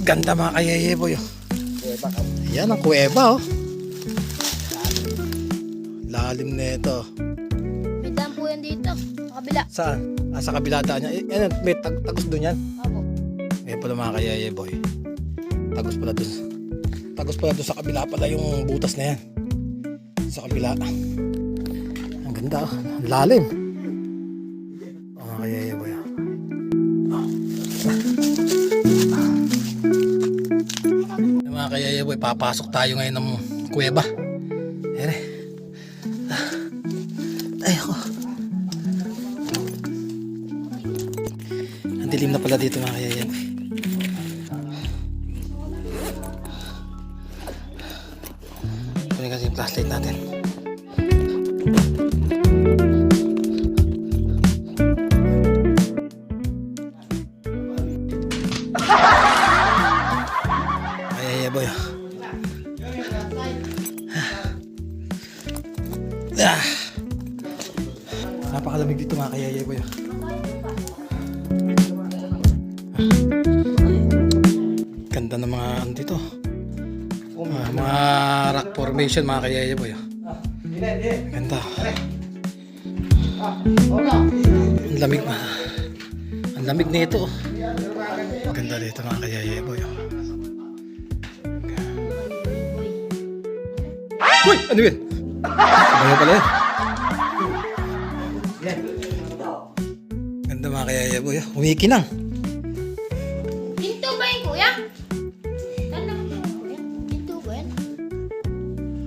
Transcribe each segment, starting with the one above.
Ganda mga kayeye boy. Kuweba ka. Ayan ang kuweba oh. Lalim na ito. May dam po yan dito. Sa kabila. Saan? Sa kabila daan niya. Yan, may tagos doon yan. Opo. Ayan pala mga kayeye boy. Tagos pala doon. Tagos pala doon sa kabila pala yung butas na yan. Sa kabila. Ang ganda oh. Lalim. Mga kayeye boy. Mga kayeye boy, papasok tayo ngayon ng kuweba. Ayan eh. Ay ako. Ang dilim na pala dito mga kayeye boy. Kunin kasi yung flashlight natin. Kayeye boy. Napakalamig dito mga kayeye boy. Ganda ng mga ano dito. Mga rock formation mga kayeye boy. Ganda. Ang lamig na. Ang lamig nito. Ganda dito mga kayeye boy. Uy! Ano yun? Ano pala yun? Ganda mga kayaya boy. Umikinang. Ginto ba yun, kuya? Saan naman ito, kuya? Ginto ba yan?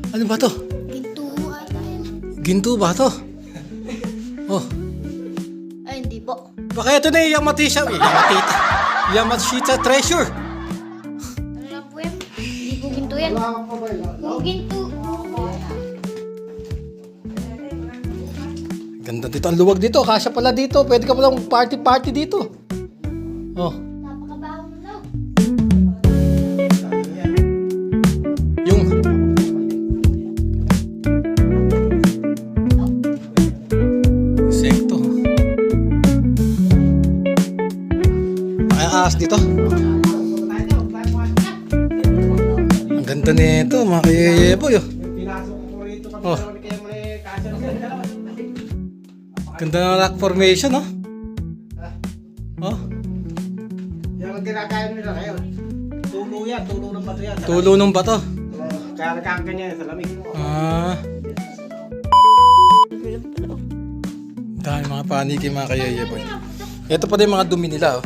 Ano ba to? Ginto ata yan. Ginto ba to? Oh. Ay, hindi po. Baka ito na yung Yamatisha. Yamashita treasure. Ano lang po yan? Hindi po ginto yan. Kung ginto. Ganda dito. Ang luwag dito. Kasya pala dito. Pwede ka palang party dito. Oh. Napakabaho na daw. Yung insekto. Ay, ahas dito. Ang ganda nito, mga kayeye boy. Oh. Ganda ng rock formation, oh. Oh. Yung kinakain nila ngayon. Tulo yan, tulo ng bato yan. Tulo ng bato. Kaya nagkakanyan sa lamig. Ah. Dahil mga paniki mga kayeye boy. Ito pa din mga dumi nila, oh.